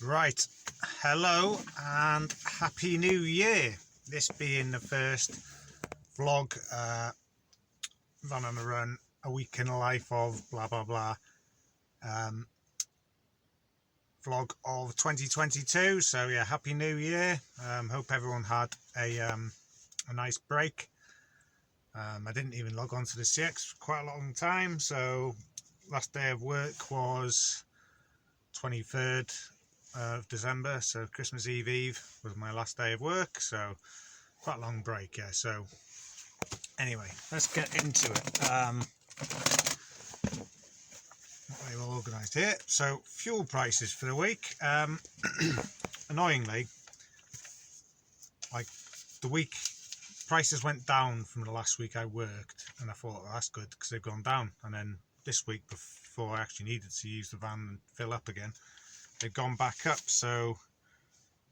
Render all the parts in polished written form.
Right, hello and happy new year. This being the first vlog, run on a run, a week in the life of blah blah blah, vlog of 2022. So yeah, happy new year. Hope everyone had a nice break. I didn't even log on to the CX for quite a long time, so last day of work was 23rd of December, so Christmas Eve was my last day of work, so quite a long break. Yeah, so anyway, let's get into it. Very well organised here. So fuel prices for the week. Annoyingly, like the week prices went down from the last week I worked, and I thought, well, that's good because they've gone down. And then this week, before I actually needed to use the van and fill up again, they've gone back up. So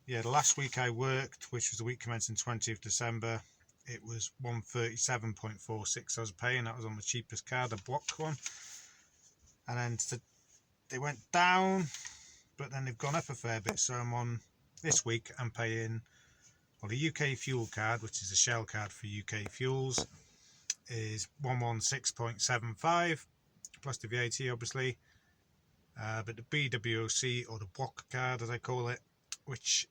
yeah, the last week I worked, which was the week commencing 20th December, it was 137.46 I was paying. That was on the cheapest card, the block one. And then they went down, but then they've gone up a fair bit. So I'm on, this week I'm paying, well, the UK fuel card, which is a Shell card for UK fuels, is 116.75 plus the VAT obviously. But the BWOC, or the block card as I call it, which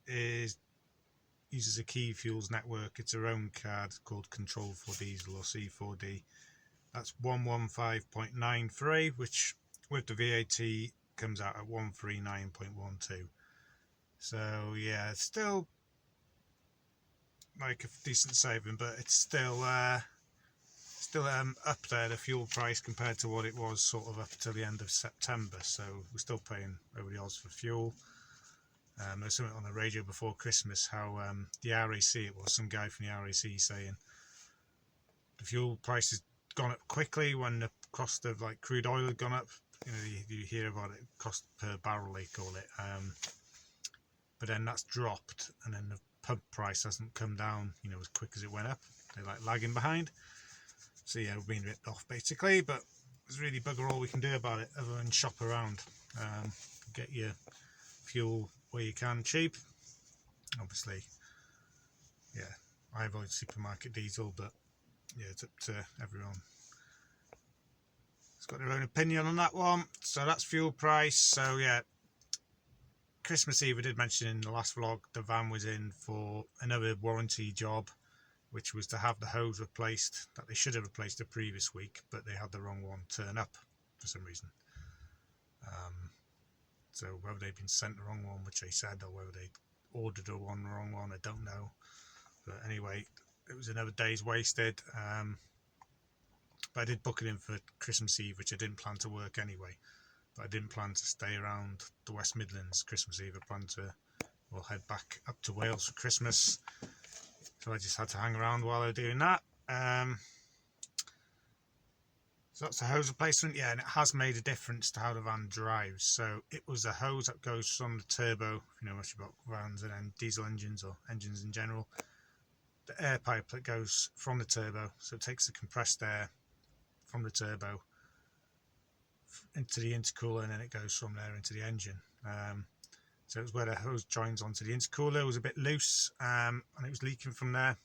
uses a Key Fuels network, it's their own card called Control for Diesel or C4D. That's 115.93, which with the VAT comes out at 139.12. So yeah, it's still like a decent saving, but it's still up there, the fuel price, compared to what it was sort of up till the end of September. So we're still paying over the odds for fuel. There's something on the radio before Christmas how the RAC, it was some guy from the RAC saying the fuel price has gone up quickly when the cost of like crude oil had gone up. You know, you hear about it, cost per barrel they call it, but then that's dropped, and then the pump price hasn't come down, you know, as quick as it went up. They're like lagging behind. So yeah, we're being ripped off basically, but there's really bugger all we can do about it other than shop around, get your fuel where you can cheap. Obviously, yeah, I avoid supermarket diesel, but yeah, it's up to everyone. It's got their own opinion on that one. So that's fuel price. So yeah, Christmas Eve, I did mention in the last vlog, the van was in for another warranty job, which was to have the hose replaced that they should have replaced the previous week, but they had the wrong one turn up for some reason. So whether they'd been sent the wrong one, which they said, or whether they ordered the wrong one, I don't know. But anyway, it was another day's wasted. But I did book it in for Christmas Eve, which I didn't plan to work anyway. But I didn't plan to stay around the West Midlands Christmas Eve. I planned to, well, head back up to Wales for Christmas. So I just had to hang around while I was doing that. So that's the hose replacement, yeah, and it has made a difference to how the van drives. So it was a hose that goes from the turbo, if you know much about vans and then diesel engines or engines in general. The air pipe that goes from the turbo, so it takes the compressed air from the turbo into the intercooler, and then it goes from there into the engine. So it was where the hose joins onto the intercooler. It was a bit loose, and it was leaking from there.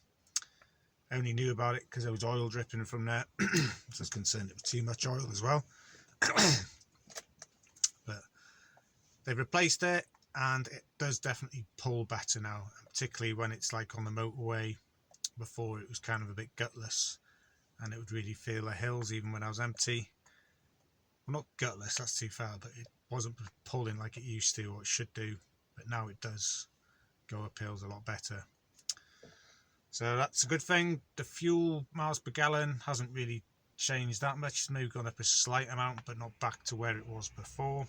I only knew about it because there was oil dripping from there. So I was concerned it was too much oil as well. But they've replaced it, and it does definitely pull better now, particularly when it's like on the motorway. Before it was kind of a bit gutless, and it would really feel the hills even when I was empty. Well, not gutless, that's too far, but it wasn't pulling like it used to, or it should do, but now it does go up hills a lot better. So that's a good thing. The fuel miles per gallon hasn't really changed that much. It's maybe gone up a slight amount, but not back to where it was before.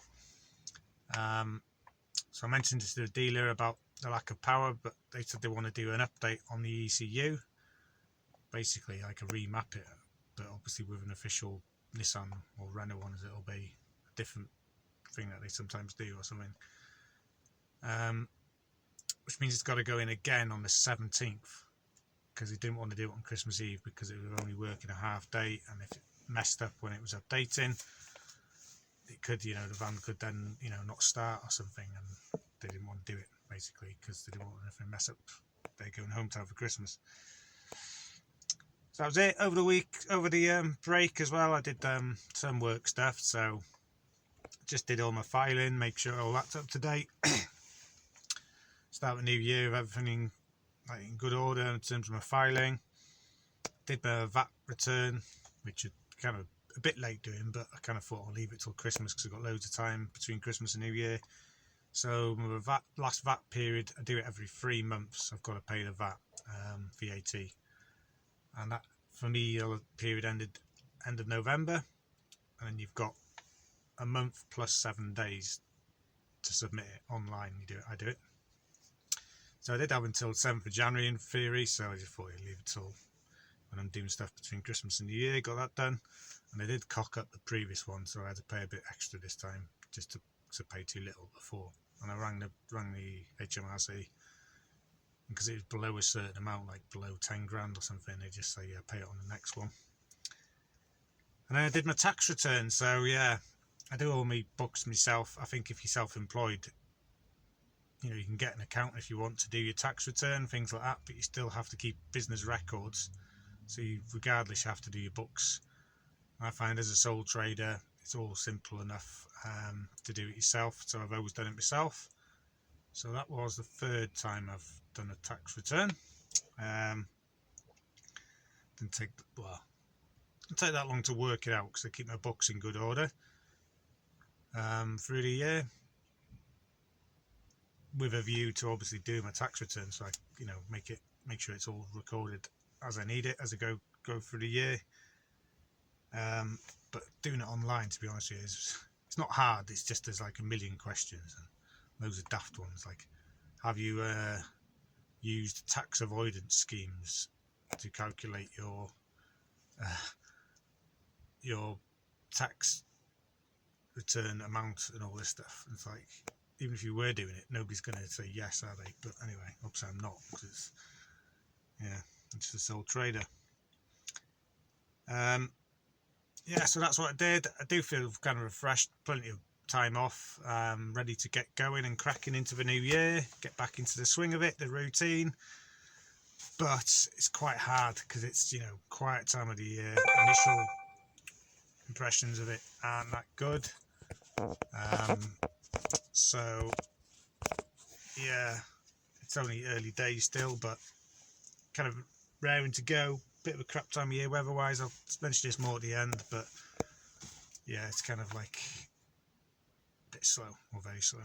So I mentioned to the dealer about the lack of power, but they said they want to do an update on the ECU. Basically, like a remap it, but obviously with an official Nissan or Renault one, as it'll be a different thing that they sometimes do or something. Which means it's got to go in again on the 17th. Because he didn't want to do it on Christmas Eve because it was only working a half day, and if it messed up when it was updating, it could, you know, the van could then, you know, not start or something, and they didn't want to do it basically because they didn't want anything to mess up. They're going home time for Christmas. So that was it. Over the week, over the break as well, I did some work stuff. So just did all my filing, make sure all that's up to date. Start the new year with everything in good order in terms of my filing. Did my VAT return, which is kind of a bit late doing, but I kind of thought I'll leave it till Christmas because I've got loads of time between Christmas and New Year. So my last VAT period, I do it every 3 months. I've got to pay the VAT, VAT, and that for me the period ended end of November, and then you've got a month plus 7 days to submit it online. I do it. So I did have until 7th of January in theory, so I just thought I'd leave it till when I'm doing stuff between Christmas and New Year. Got that done, and I did cock up the previous one, so I had to pay a bit extra this time just to pay too little before. And I rang the HMRC because it was below a certain amount, like below 10 grand or something. They just say, yeah, pay it on the next one. And then I did my tax return. So yeah, I do all my books myself. I think if you're self-employed, you can get an accountant if you want to do your tax return, things like that, but you still have to keep business records. So regardless, you have to do your books. I find as a sole trader, it's all simple enough to do it yourself. So I've always done it myself. So that was the 3rd time I've done a tax return. Didn't take that long to work it out because I keep my books in good order through the year, with a view to obviously do my tax return. So I, make sure it's all recorded as I need it as I go through the year. But doing it online, to be honest with you, it's not hard. It's just there's like a million questions and loads of daft ones, like have you used tax avoidance schemes to calculate your tax return amount and all this stuff. It's like, even if you were doing it, nobody's going to say yes, are they? But anyway, obviously I'm not, because it's a sole trader. Yeah, so that's what I did. I do feel kind of refreshed, plenty of time off, ready to get going and cracking into the new year, get back into the swing of it, the routine. But it's quite hard because it's, quiet time of the year. Initial impressions of it aren't that good. So yeah, it's only early days still, but kind of raring to go. Bit of a crap time of year weather-wise. I'll mention this more at the end, but yeah, it's kind of like a bit slow, or very slow.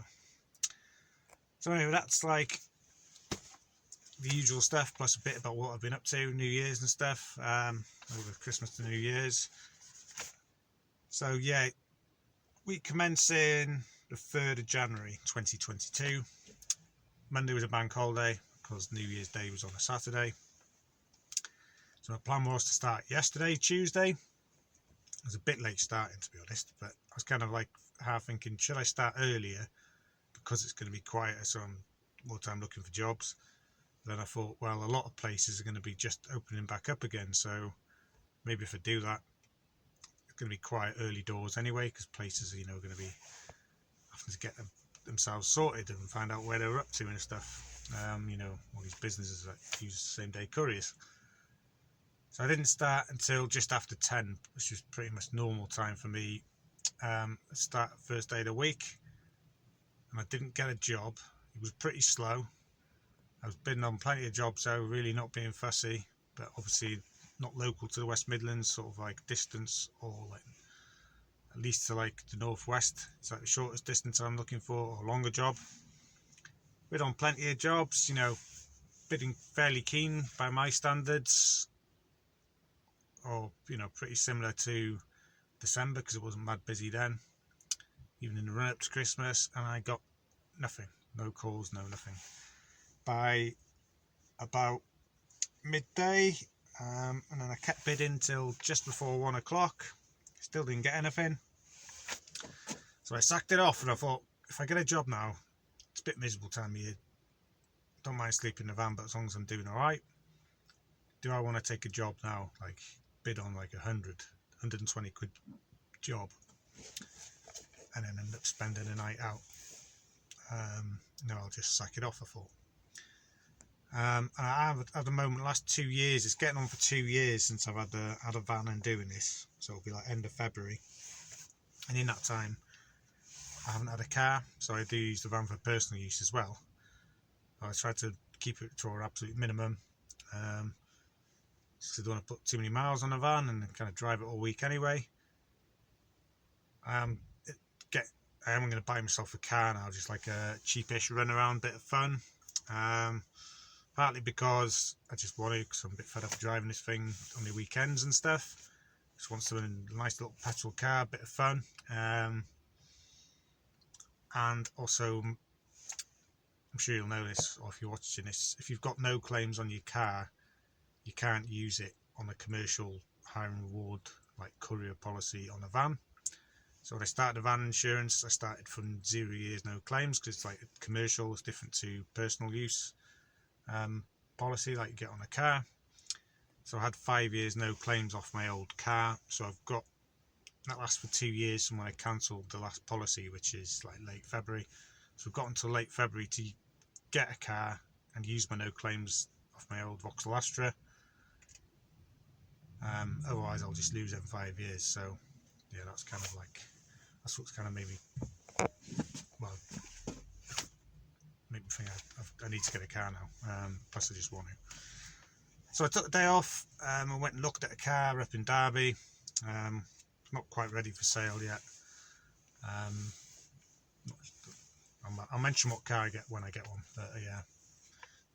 So anyway, that's like the usual stuff, plus a bit about what I've been up to, New Year's and stuff, over Christmas to New Year's. So yeah, week commencing the 3rd of January 2022. Monday was a bank holiday because New Year's Day was on a Saturday. So my plan was to start yesterday, Tuesday. It was a bit late starting, to be honest, but I was kind of like half thinking, should I start earlier because it's going to be quieter, so I'm more time looking for jobs. Then I thought, well, a lot of places are going to be just opening back up again, so maybe if I do that, it's going to be quiet early doors anyway, because places are, going to be having to get themselves sorted and find out where they're up to and stuff. All these businesses that use same-day couriers. So I didn't start until just after 10, which is pretty much normal time for me. Start first day of the week, and I didn't get a job. It was pretty slow. I was bidding on plenty of jobs, so really not being fussy, but obviously not local to the West Midlands, sort of like distance, or like at least to like the northwest. It's like the shortest distance I'm looking for, or longer job. Bid on plenty of jobs, bidding fairly keen by my standards, or pretty similar to December because it wasn't mad busy then, even in the run up to Christmas, and I got nothing, no calls, no nothing. By about midday, and then I kept bidding till just before 1 o'clock, still didn't get anything, so I sacked it off, and I thought, if I get a job now, it's a bit miserable time of year, don't mind sleeping in the van, but as long as I'm doing alright, do I want to take a job now, like bid on like 120 quid job, and then end up spending a night out? I'll just sack it off, I thought. And I have at the moment, last 2 years, it's getting on for 2 years since I've had a van and doing this, so it'll be like end of February, and in that time I haven't had a car, so I do use the van for personal use as well. I try to keep it to an absolute minimum, because I don't want to put too many miles on the van and kind of drive it all week anyway. I am going to buy myself a car now, just like a cheapish run around bit of fun. Partly because I just want to, because I'm a bit fed up of driving this thing on the weekends and stuff. Just want something, a nice little petrol car, bit of fun. And also, I'm sure you'll know this, or if you're watching this, if you've got no claims on your car, you can't use it on a commercial hire and reward like courier policy on a van. So when I started the van insurance, I started from 0 years no claims, because it's like commercial, it's different to personal use policy like you get on a car. So I had 5 years no claims off my old car, so I've got that lasts for 2 years from when I cancelled the last policy, which is like late February. So I've got until late February to get a car and use my no claims off my old Vauxhall Astra. Otherwise I'll just lose it in 5 years. So yeah, that's what's kind of made me think I need to get a car now. Plus I just want to. So I took the day off. I went and looked at a car up in Derby. Not quite ready for sale yet. I'll mention what car I get when I get one, but yeah,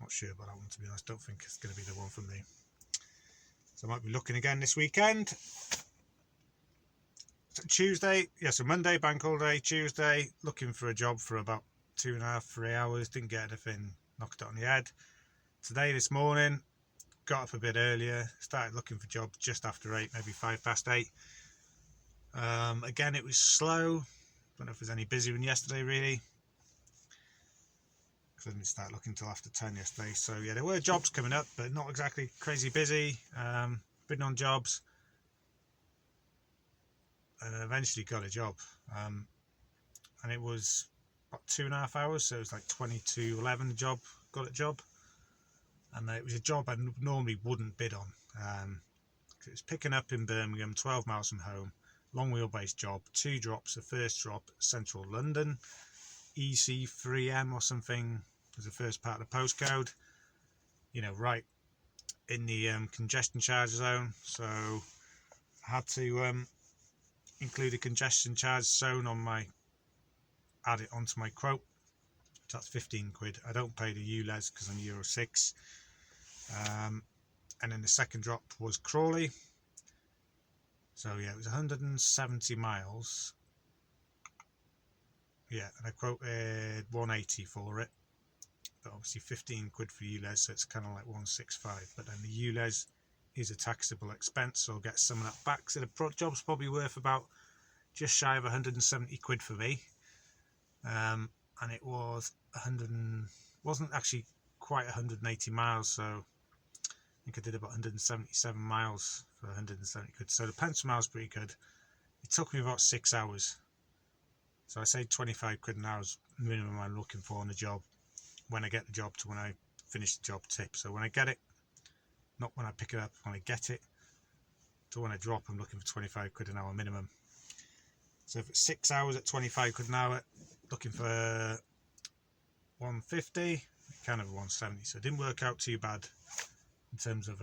not sure about that one, to be honest. Don't think it's going to be the one for me. So I might be looking again this weekend. So Tuesday, so Monday, bank holiday. Tuesday, looking for a job for about 2.5, 3 hours. Didn't get anything, knocked it on the head. Today, this morning, got up a bit earlier, started looking for jobs just after 8, maybe 8:05. Again, it was slow. Don't know if it was any busier than yesterday, really, because I didn't start looking till after 10 yesterday. So yeah, there were jobs coming up, but not exactly crazy busy. Bidding on jobs, and eventually got a job. And it was about 2.5 hours, so it was like 20 to 11. Got a job, and it was a job I normally wouldn't bid on. It was picking up in Birmingham, 12 miles from home. Long wheelbase job, 2 drops. The first drop, central London, EC3M or something was the first part of the postcode, right in the congestion charge zone. So I had to include a congestion charge zone add it onto my quote. So that's 15 quid. I don't pay the ULEZ because I'm Euro 6. And then the second drop was Crawley. So yeah, it was 170 miles. Yeah, and I quoted 180 for it. But obviously 15 quid for ULEZ, so it's kind of like 165. But then the ULEZ is a taxable expense, so I'll get some of that back. So the job's probably worth about just shy of 170 quid for me. And it was wasn't actually quite 180 miles, so I think I did about 177 miles for 170 quid. So the pence per mile is pretty good. It took me about 6 hours. So I say 25 quid an hour is the minimum I'm looking for on a job when I get the job to when I finish the job tip. So when I get it, not when I pick it up, when I get it to when I drop, I'm looking for 25 quid an hour minimum. So if it's 6 hours at 25 quid an hour, looking for 150, kind of 170. So it didn't work out too bad in terms of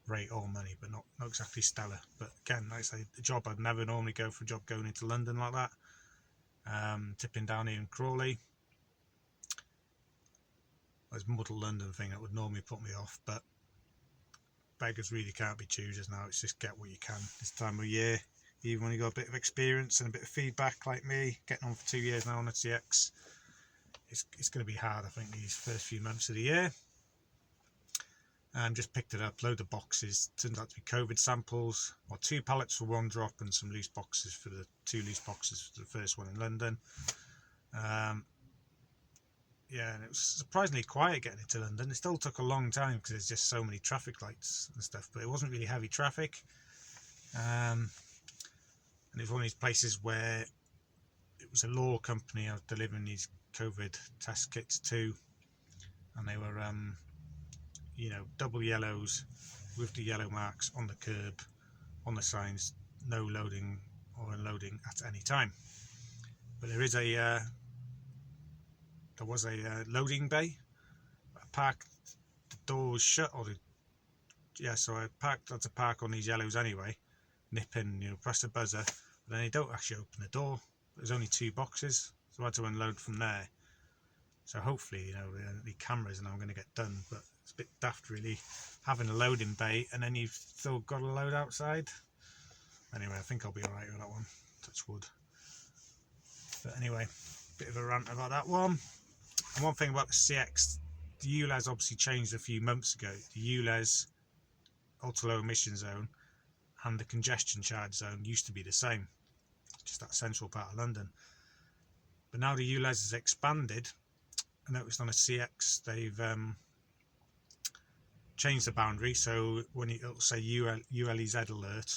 rate or money, but not exactly stellar. But again, like I say, the job I'd never normally go for a job going into London like that. Tipping down here in Crawley. There's muddle London thing that would normally put me off, but beggars really can't be choosers now. It's just get what you can this time of year. Even when you got a bit of experience and a bit of feedback like me, getting on for 2 years now on a TX, it's going to be hard, I think, these first few months of the year. Just picked it up, load of boxes. Turns out to be COVID samples, or 2 pallets for 1 drop and some loose boxes for the 2 loose boxes for the first one in London. Yeah, and it was surprisingly quiet getting into London. It still took a long time because there's just so many traffic lights and stuff, but it wasn't really heavy traffic. And it was one of these places where it it was a law company I was delivering these COVID test kits to, and they were you know, double yellows with the yellow marks on the curb, on the signs, no loading or unloading at any time. But there is a there was a loading bay. I parked, the door was shut, or so I had to park on these yellows anyway, nip in, you know, press the buzzer, but then they don't actually open the door. There's only 2 boxes, so I had to unload from there. So hopefully, you know, the cameras and I'm going to get done, but it's a bit daft really, having a loading bay and then you've still got to load outside. Anyway, I think I'll be alright with that one, touch wood. But anyway, bit of a rant about that one. And one thing about the CX, the ULEZ obviously changed a few months ago. The ULEZ ultra low emission zone and the congestion charge zone used to be the same, just that central part of London. But now the ULEZ has expanded. I noticed on a CX they've changed the boundary, so when it'll say ULEZ alert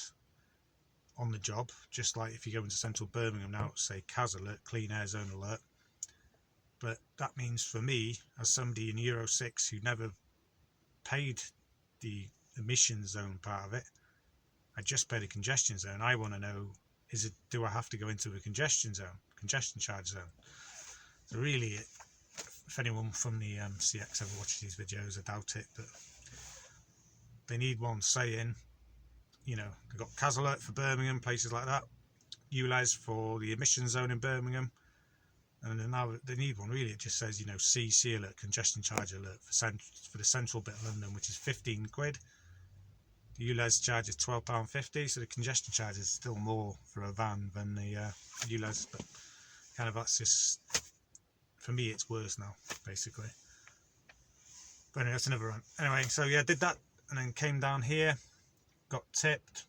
on the job, just like if you go into central Birmingham now, it'll say CAZ alert, clean air zone alert. But that means for me, as somebody in Euro 6 who never paid the emission zone part of it, I just paid a congestion zone. I want to know, do I have to go into a congestion zone, congestion charge zone? So really, if anyone from the CX ever watches these videos, I doubt it, but they need one saying, you know, they've got CAZ alert for Birmingham, places like that, ULEZ for the emission zone in Birmingham, and then now they need one really. It just says, you know, CC alert, congestion charge alert for the central bit of London, which is 15 quid. The ULEZ charge is £12.50, so the congestion charge is still more for a van than the ULEZ, but kind of that's just, for me it's worse now, basically. But anyway, that's another one. Anyway, so yeah, did that and then came down here, got tipped,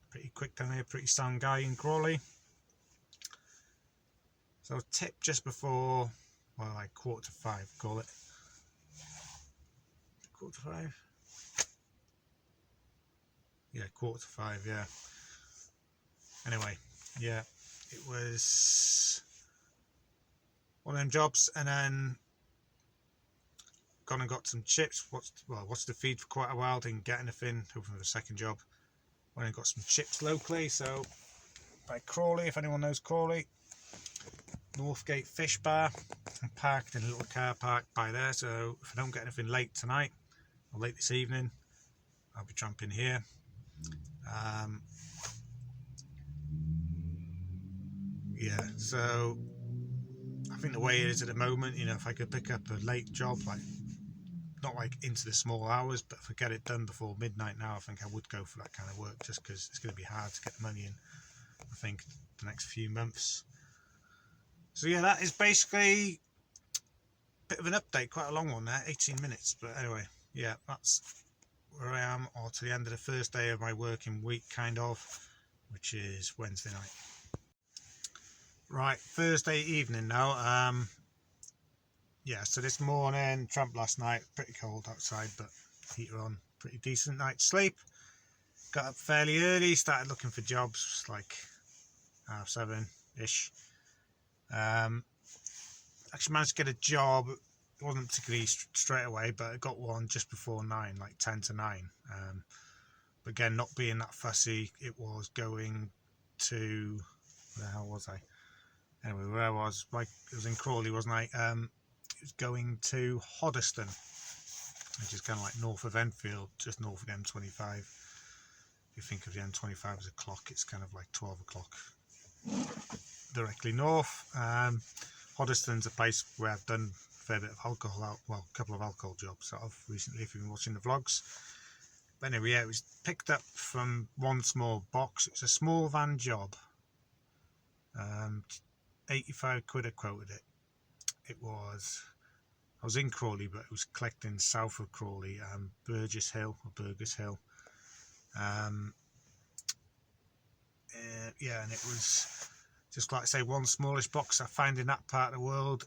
pretty quick down here, pretty sound guy in Crawley. So I was tipped just before, well, like 4:45, call it. 4:45? Yeah, 4:45, yeah. Anyway, yeah, it was one of them jobs, and then gone and got some chips. Watched the feed for quite a while, didn't get anything, hoping for the second job. Went and got some chips locally, so by Crawley, if anyone knows Crawley, Northgate Fish Bar. I'm parked in a little car park by there, so if I don't get anything late tonight or late this evening, I'll be tramping here. Yeah, so I think the way it is at the moment, you know, if I could pick up a late job, like not like into the small hours, but if I get it done before midnight now, I think I would go for that kind of work, just because it's going to be hard to get the money in, I think, the next few months. So yeah, that is basically a bit of an update, quite a long one there, 18 minutes, but anyway, yeah, that's where I am, or to the end of the first day of my working week, kind of, which is Wednesday night. Right, Thursday evening now. Yeah, so this morning, tramp last night, pretty cold outside, but heater on, pretty decent night's sleep. Got up fairly early, started looking for jobs, like 7:30-ish. Actually managed to get a job. It wasn't particularly straight away, but I got one just before 9, like 10 to 9. But again, not being that fussy, it was going to, where the hell was I? Anyway, where I was, like, it was in Crawley, wasn't I? It was going to Hoddesdon, which is kind of like north of Enfield, just north of the M25. If you think of the M25 as a clock, it's kind of like 12 o'clock directly north. Hoddesdon's a place where I've done a fair bit of alcohol, well, a couple of alcohol jobs sort of recently, if you've been watching the vlogs. But anyway, yeah, it was picked up from one small box. It's a small van job. 85 quid I quoted it. It was, I was in Crawley, but it was collecting south of Crawley, Burgess Hill. Yeah, and it was just like I say, one smallish box. I find in that part of the world,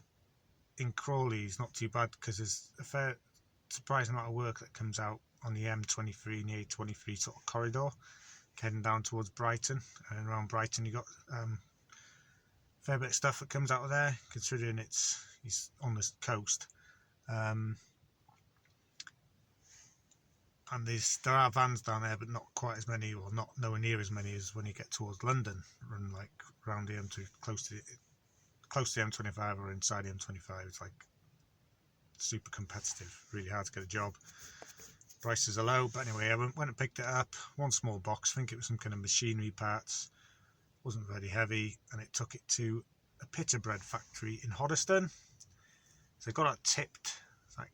in Crawley, is not too bad, because there's a fair, surprising amount of work that comes out on the M23 and the A23 sort of corridor, heading down towards Brighton, and around Brighton you got fair bit of stuff that comes out of there, considering he's on the coast. And there are vans down there, but not quite as many, or not nowhere near as many as when you get towards London, run like around the M2, close to the M25 or inside the M25. It's like super competitive, really hard to get a job. Prices are low, but anyway, I went and picked it up. One small box, I think it was some kind of machinery parts. Wasn't very heavy, and it took it to a pita bread factory in Hoddesdon. So I got it tipped. It's like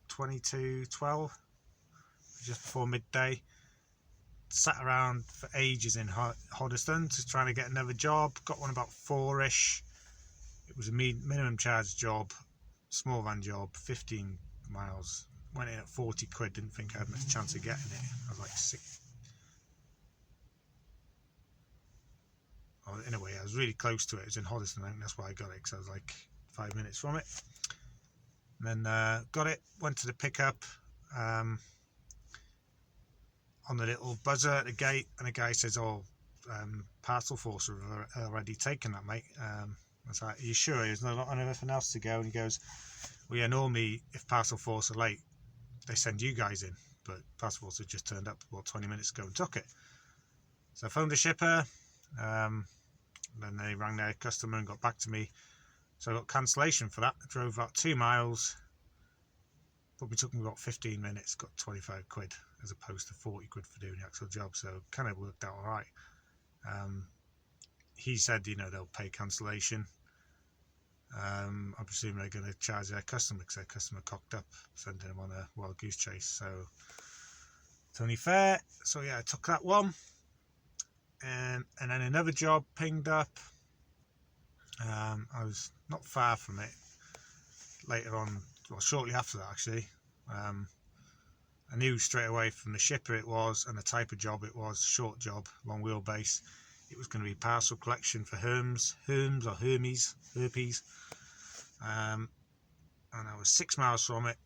22:12, just before midday. Sat around for ages in Hoddesdon, just trying to get another job. Got one about 4ish. It was a minimum charge job, small van job, 15 miles. Went in at 40 quid, didn't think I had much chance of getting it. I was like in a way, I was really close to it. It was in Hoddesdon, I think that's why I got it, because I was like 5 minutes from it. And then got it, went to the pickup, on the little buzzer at the gate, and the guy says, "Oh, Parcel Force have already taken that, mate." I was like, "Are you sure? There's not anything else to go?" And he goes, "Well, yeah, normally if Parcel Force are late, they send you guys in, but Parcel Force had just turned up about 20 minutes ago and took it." So I phoned the shipper, then they rang their customer and got back to me. So I got cancellation for that. I drove about 2 miles, probably took me about 15 minutes, got 25 quid as opposed to 40 quid for doing the actual job, so kind of worked out alright. He said, they'll pay cancellation. I presume they're going to charge their customer, because their customer cocked up, sending them on a wild goose chase, so it's only fair. So yeah, I took that one, and then another job pinged up. I was not far from it later on, well, shortly after that actually. I knew straight away from the shipper it was, and the type of job it was, short job, long wheelbase. It was going to be parcel collection for Hermes, and I was 6 miles from it.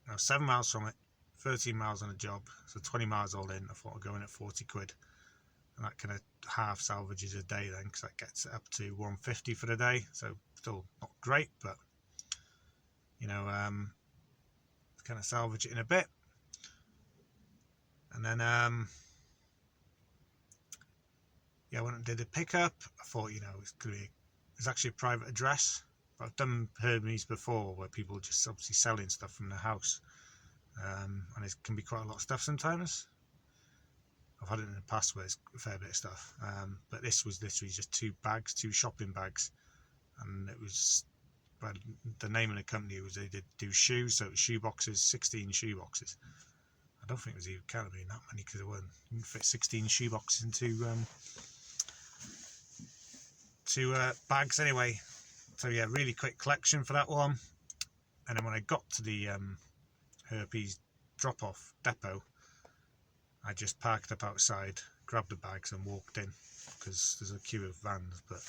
I was 7 miles from it, 13 miles on a job, so 20 miles all in. I thought I'd go in at 40 quid, and that kind of half salvages a day then, because that gets it up to 150 for the day, so still not great, but kind of salvage it in a bit. And then I went and did a pickup. I thought, it's actually a private address. But I've done Hermes before, where people are just obviously selling stuff from their house, and it can be quite a lot of stuff sometimes. I've had it in the past where it's a fair bit of stuff, but this was literally just 2 shopping bags, and it was, but the name of the company was, they did do shoes, so it was shoe boxes, 16 shoe boxes. I don't think it was even kind of being that many, because it wouldn't fit 16 shoe boxes into bags anyway. So yeah, really quick collection for that one. And then when I got to the Herpes drop-off depot, I just parked up outside, grabbed the bags and walked in, because there's a queue of vans, but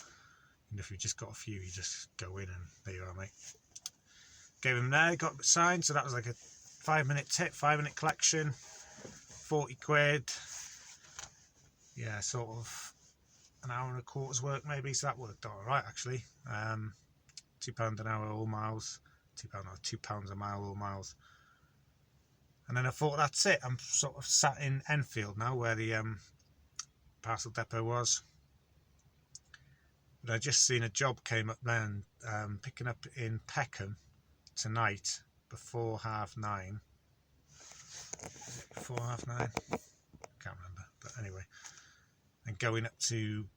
if you've just got a few, you just go in and there you are, mate. Gave him there, got it signed, so that was like a 5-minute tip, 5-minute collection, 40 quid. Yeah, sort of an hour and a quarter's work maybe, so that worked out alright actually. £2 an hour all miles, £2 a mile all miles. And then I thought, that's it, I'm sort of sat in Enfield now, where the parcel depot was. But I just seen a job came up then, picking up in Peckham tonight before 9:30. Before 9:30? Can't remember, but anyway. And going up to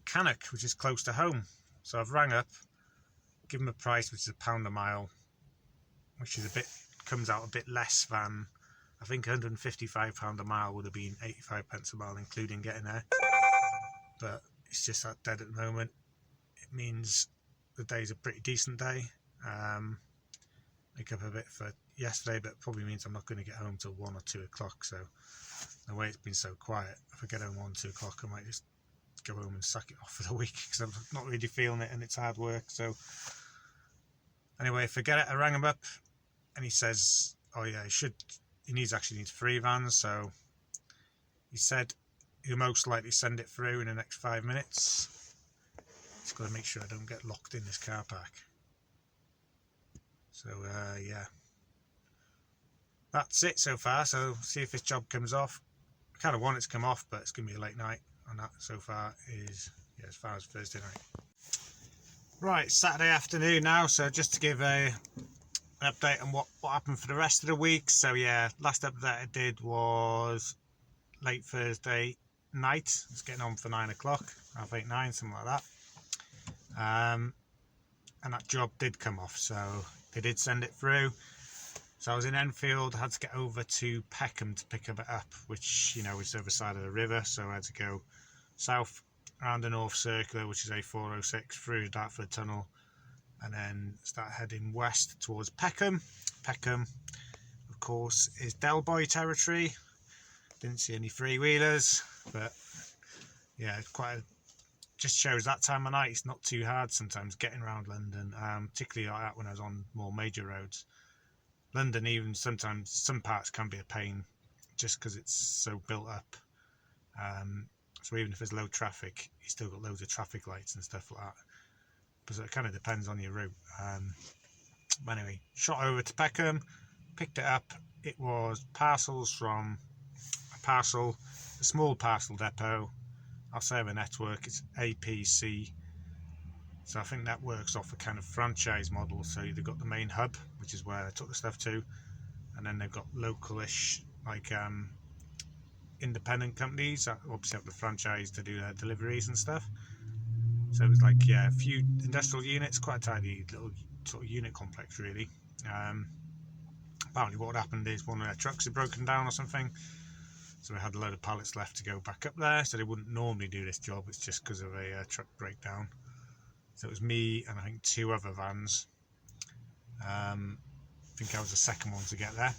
Cannock, which is close to home. So I've rang up, given them a price which is £1 a mile, which is comes out a bit less than, I think £155 a mile would have been 85 pence a mile, including getting there. But it's just that dead at the moment. It means the day's a pretty decent day. Make up a bit for yesterday, but it probably means I'm not going to get home till 1 or 2 o'clock. So the way it's been so quiet, if I get home 1, 2 o'clock, I might just go home and sack it off for the week, because I'm not really feeling it and it's hard work. So anyway, forget it. I rang him up and he says, oh yeah, he needs 3 vans. So He said he'll most likely send it through in the next 5 minutes. Just got to make sure I don't get locked in this car park. So yeah, that's it so far. So see if this job comes off. I kind of want it to come off, but it's going to be a late night, and that so far is, yeah, as far as Thursday night. Right, Saturday afternoon now, so just to give an update on what happened for the rest of the week. So yeah, last update I did was late Thursday night. It's getting on for 9 o'clock, 8:30, 9, something like that. And that job did come off, so they did send it through. So I was in Enfield, had to get over to Peckham to pick it up, which, you know, is the other side of the river. So I had to go south around the North Circular, which is A406, through Dartford Tunnel, and then start heading west towards Peckham. Peckham, of course, is Del Boy territory. Didn't see any three-wheelers, but yeah, it's just shows that time of night it's not too hard sometimes getting around London, particularly like that when I was on more major roads. London, even sometimes, some parts can be a pain just because it's so built up. So even if there's low traffic, you still got loads of traffic lights and stuff like that. But it kind of depends on your route. But anyway, shot over to Peckham, picked it up. It was parcels from a small parcel depot. I'll say the network, it's APC. So I think that works off a kind of franchise model. So they've got the main hub, which is where I took the stuff to, and then they've got localish, like independent companies that obviously have the franchise to do their deliveries and stuff. So it was like, yeah, a few industrial units, quite a tidy little sort of unit complex really. Apparently what happened is one of their trucks had broken down or something, so we had a load of pallets left to go back up there. So they wouldn't normally do this job, it's just because of a truck breakdown. So it was me and I think 2 other vans. I think I was the second one to get there.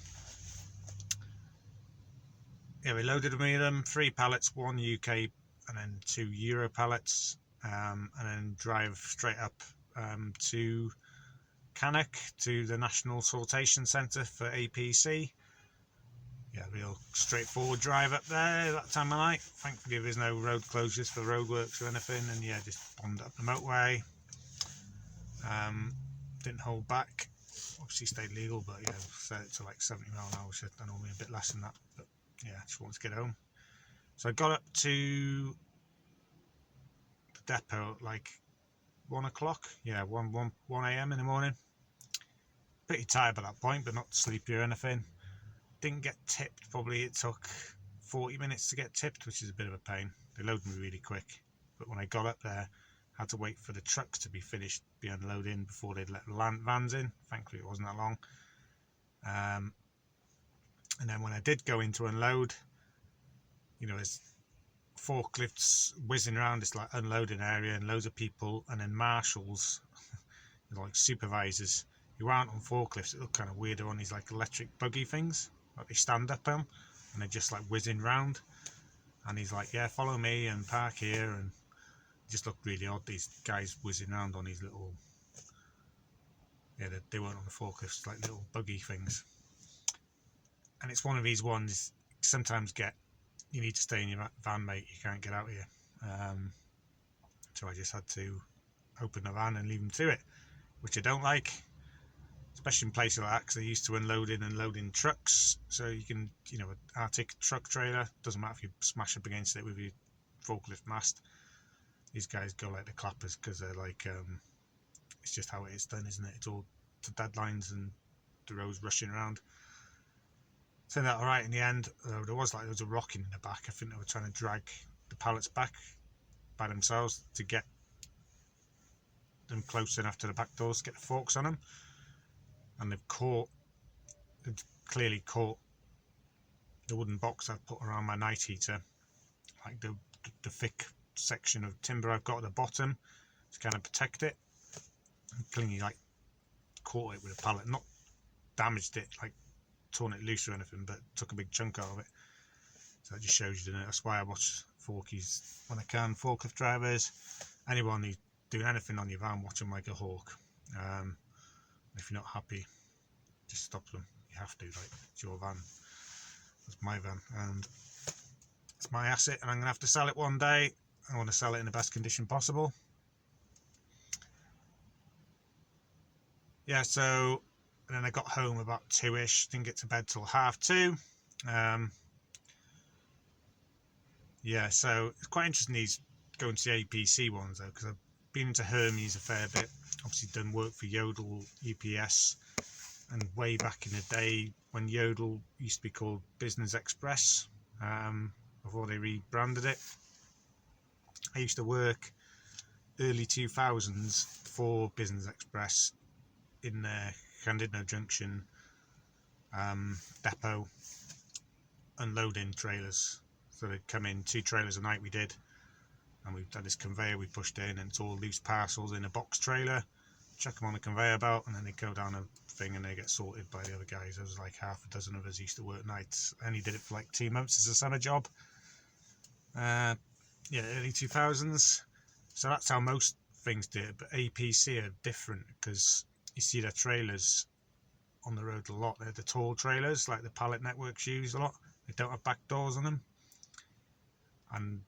Yeah, we loaded me them, 3 pallets, 1 UK and then 2 Euro pallets, and then drive straight up to Cannock, to the National Sortation Centre for APC. Yeah, real straightforward drive up there that time of night. Thankfully there's no road closures for roadworks or anything, and yeah, just bombed up the motorway. Didn't hold back, obviously stayed legal, but yeah, set it to like 70 mile an hour, which I normally a bit less than that, but yeah, just wanted to get home. So I got up to the depot at like 1 o'clock, yeah, 1 a.m. in the morning. Pretty tired by that point, but not sleepy or anything. Didn't get tipped, probably it took 40 minutes to get tipped, which is a bit of a pain. They loaded me really quick, but when I got up there, I had to wait for the trucks to be finished, be unloading before they'd let the vans in. Thankfully it wasn't that long. And then when I did go in to unload, you know, there's forklifts whizzing around this like unloading area and loads of people, and then marshals, like supervisors who aren't on forklifts. It look kind of weird on these like electric buggy things, like they stand up on, and they're just like whizzing round. And he's like, yeah, follow me and park here, and it just looked really odd, these guys whizzing around on these little, yeah, they weren't on the forklifts, like little buggy things. And it's one of these ones, sometimes you need to stay in your van, mate, you can't get out here. So I just had to open the van and leave them to it, which I don't like, especially in places like that, because they're used to unloading and loading trucks. So you can, you know, an Arctic truck trailer, doesn't matter if you smash up against it with your forklift mast, these guys go like the clappers, because they're like, it's just how it is done, isn't it? It's all to deadlines and the roads rushing around. Turned out alright in the end, though there was like loads of rocking in the back. I think they were trying to drag the pallets back by themselves to get them close enough to the back doors to get the forks on them, and they've clearly caught the wooden box I've put around my night heater, like the thick section of timber I've got at the bottom to kind of protect it, and clearly like caught it with a pallet, not damaged it, like torn it loose or anything, but took a big chunk out of it. So that just shows you, doesn't it? That's why I watch forkies when I can. Forklift drivers, anyone who's doing anything on your van, watch them like a hawk. If you're not happy, just stop them. You have to, like, it's your van. It's my van. And It's my asset, and I'm going to have to sell it one day. I want to sell it in the best condition possible. Yeah, so and then I got home about 2ish, didn't get to bed till 2:30. Yeah, so it's quite interesting these going to the APC ones though, because I've been into Hermes a fair bit. Obviously done work for Yodel, UPS, and way back in the day when Yodel used to be called Business Express, before they rebranded it. I used to work early 2000s for Business Express in their Llandudno Junction depot, unloading trailers. So they'd come in 2 trailers a night we did, and we had this conveyor we pushed in, and it's all loose parcels in a box trailer, chuck them on the conveyor belt, and then they go down a thing and they get sorted by the other guys. There was like half a dozen of us used to work nights. I only did it for like 2 months as a summer job. Yeah, early 2000s. So that's how most things do it, but APC are different because you see their trailers on the road a lot. They're the tall trailers like the pallet networks use a lot. They don't have back doors on them, and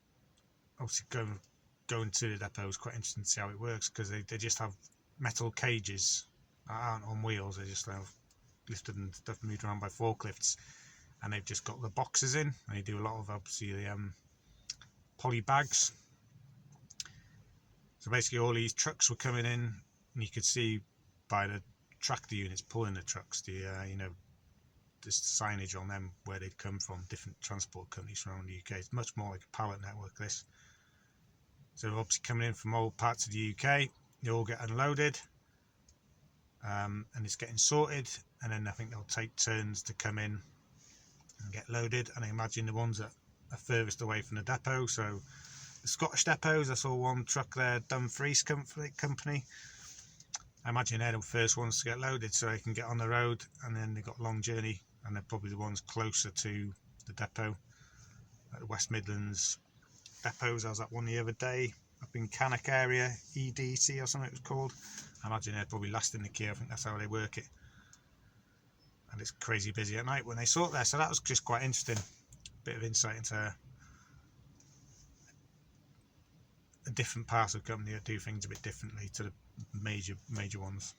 obviously going to the depot is quite interesting to see how it works, because they just have metal cages that aren't on wheels. They're just lifted and stuff moved around by forklifts, and they've just got the boxes in, and they do a lot of obviously the poly bags. So basically all these trucks were coming in, and you could see by the tractor units pulling the trucks, the there's signage on them where they'd come from, different transport companies from around the UK. It's much more like a pallet network, this. So they're obviously coming in from all parts of the UK. They all get unloaded, and it's getting sorted, and then I think they'll take turns to come in and get loaded. And I imagine the ones that are furthest away from the depot, so the Scottish depots, I saw one truck there, Dumfries company. I imagine they're the first ones to get loaded so they can get on the road, and then they've got a long journey, and they're probably the ones closer to the depot, like the West Midlands depots. I was at one the other day up in Cannock area, EDC or something it was called. I imagine they're probably last in the queue. I think that's how they work it, and it's crazy busy at night when they sort there. So that was just quite interesting, bit of insight into a different part of the company that do things a bit differently to the major ones.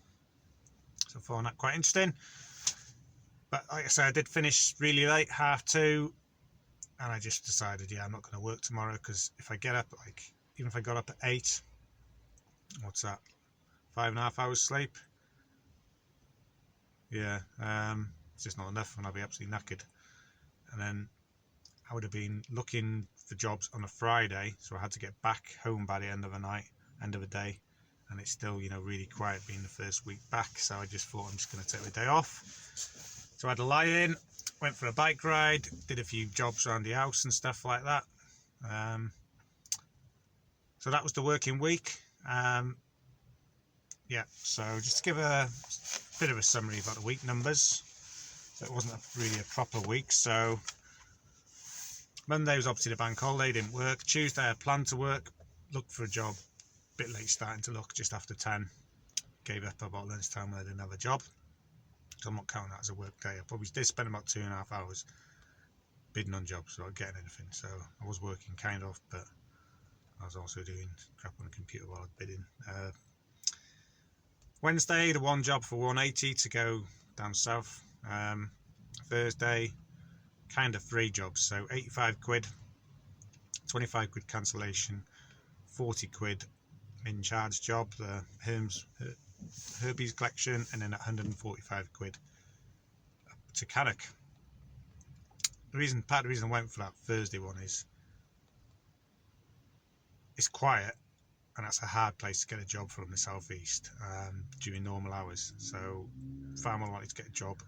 So I found that quite interesting. But like I said, I did finish really late, 2:30, and I just decided, yeah, I'm not going to work tomorrow, because if I get up at even if I got up at 8, what's that, 5.5 hours sleep? Yeah, it's just not enough, and I'll be absolutely knackered. And then I would have been looking for jobs on a Friday, so I had to get back home by the end of the day, and it's still, really quiet being the first week back. So I just thought I'm just going to take the day off. So I had a lie in, went for a bike ride, did a few jobs around the house and stuff like that. So that was the working week. Yeah, so just to give a bit of a summary about the week numbers. So it wasn't really a proper week. So Monday was obviously the bank holiday, didn't work. Tuesday I planned to work, looked for a job, bit late starting to look, just after 10. Gave up about lunchtime when I didn't have a job. So I'm not counting that as a work day. I probably did spend about 2.5 hours bidding on jobs without getting anything. So I was working kind of, but I was also doing crap on the computer while I was bidding. Wednesday, the one job for 180 to go down south. Thursday, kind of 3 jobs, so 85 quid, 25 quid cancellation, 40 quid in charge job, the Herbie's collection, and then 145 quid up to Cannock. Part of the reason I went for that Thursday one is it's quiet, and that's a hard place to get a job from the southeast during normal hours. So far more likely to get a job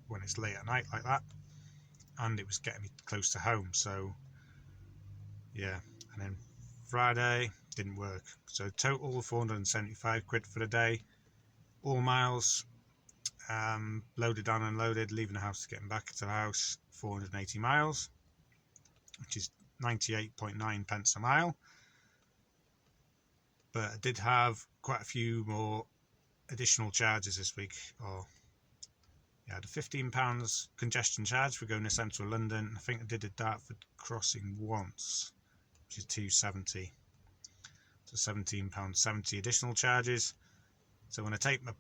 when it's late at night like that, and it was getting me close to home. So yeah, and then Friday didn't work. So total 475 quid for the day, all miles, loaded and unloaded, leaving the house to getting back to the house, 480 miles, which is 98.9 pence a mile. But I did have quite a few more additional charges this week, or You had a £15 congestion charge for going to central London. I think I did a Dartford crossing once, which is £2.70. So £17.70 additional charges. So when I take my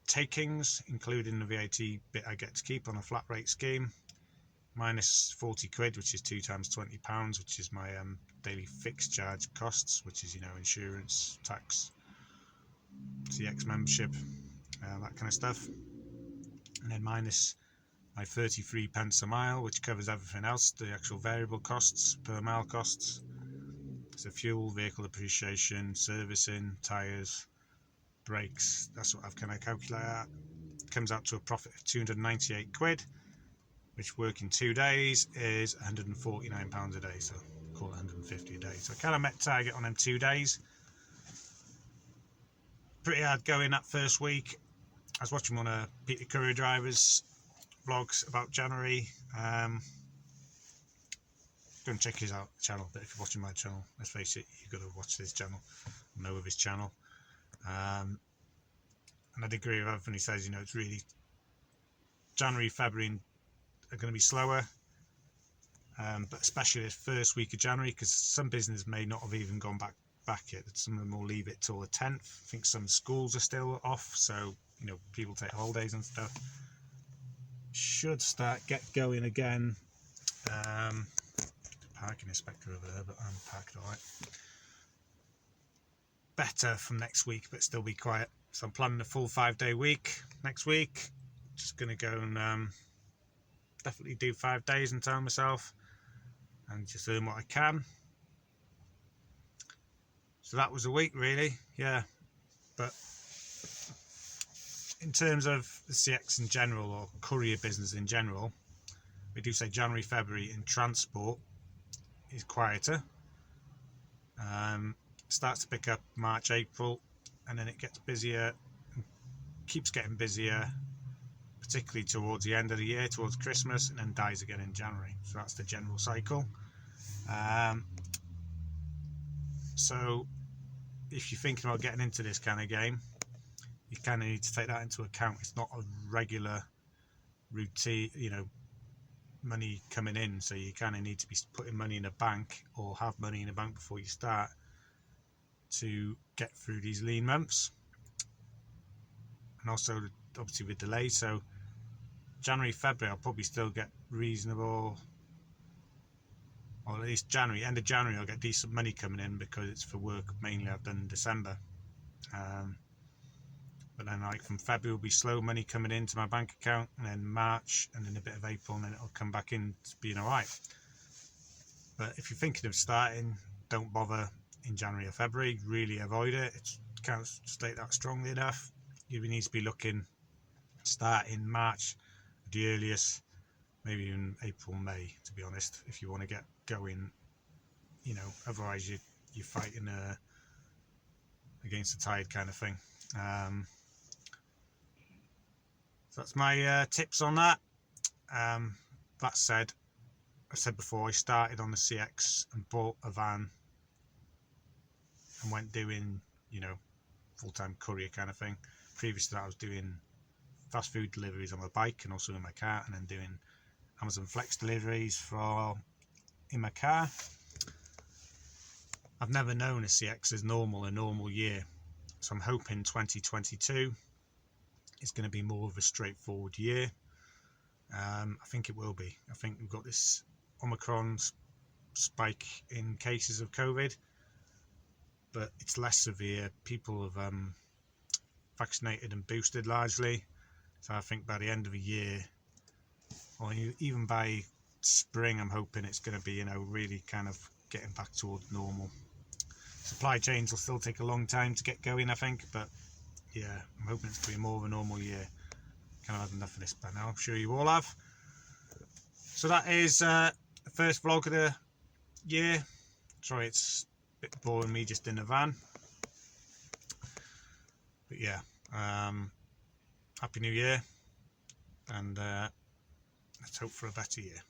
takings, including the VAT bit I get to keep on a flat rate scheme, minus 40 quid, which is 2 times £20, which is my daily fixed charge costs, which is, you know, insurance, tax, CX membership, that kind of stuff. And then minus my 33 pence a mile, which covers everything else, the actual variable costs, per mile costs. So fuel, vehicle depreciation, servicing, tyres, brakes, that's what I've kind of calculated at. It comes out to a profit of 298 quid, which working 2 days is £149 a day, so call it 150 a day. So I kind of met target on them 2 days. Pretty hard going that first week. I was watching one of Peter Courier Driver's vlogs about January. Go and check his out channel, but if you're watching my channel, let's face it, you've got to watch this channel, know of his channel. And I'd agree with everything he says. You know, it's really January, February are going to be slower, but especially this first week of January, because some business may not have even gone back yet. Some of them will leave it till the 10th. I think some schools are still off, so you know, people take holidays and stuff. Should get going again. Parking inspector over there, but I'm parked all right. Better from next week, but still be quiet. So I'm planning a full 5-day week next week. Just gonna go and definitely do 5 days and tell myself, and just earn what I can. So that was a week, really, yeah. But in terms of the CX in general, or courier business in general, we do say January, February in transport is quieter. Starts to pick up March, April, and then it gets busier, and keeps getting busier, particularly towards the end of the year, towards Christmas, and then dies again in January. So that's the general cycle. So if you're thinking about getting into this kind of game, you kind of need to take that into account. It's not a regular routine, you know, money coming in, so you kind of need to be putting money in a bank, or have money in a bank before you start, to get through these lean months. And also obviously with delays, so January, February I'll probably still get reasonable, or at least January, end of January I'll get decent money coming in, because it's for work mainly I've done in December. But then like from February will be slow money coming into my bank account, and then March, and then a bit of April, and then it'll come back in to being alright. But if you're thinking of starting, don't bother in January or February, really avoid it. It can't state that strongly enough. You need to be looking, start in March at the earliest, maybe in April, May, to be honest, if you want to get going, you know, otherwise you're fighting against the tide kind of thing. So that's my tips on that. That said, I said before, I started on the CX and bought a van and went doing, you know, full-time courier kind of thing. Previous to that I was doing fast food deliveries on my bike and also in my car, and then doing Amazon Flex deliveries in my car. I've never known a CX as a normal year, so I'm hoping 2022 is going to be more of a straightforward year. I think it will be. I think we've got this Omicron spike in cases of COVID, but it's less severe. People have vaccinated and boosted largely, so I think by the end of the year, or even by spring, I'm hoping it's going to be, you know, really kind of getting back towards normal. Supply chains will still take a long time to get going, I think, but yeah, I'm hoping it's going to be more of a normal year. Kind of had enough of this by now, I'm sure you all have. So that is the first vlog of the year. Sorry, it's a bit boring me just in the van, but yeah, Happy New Year, and let's hope for a better year.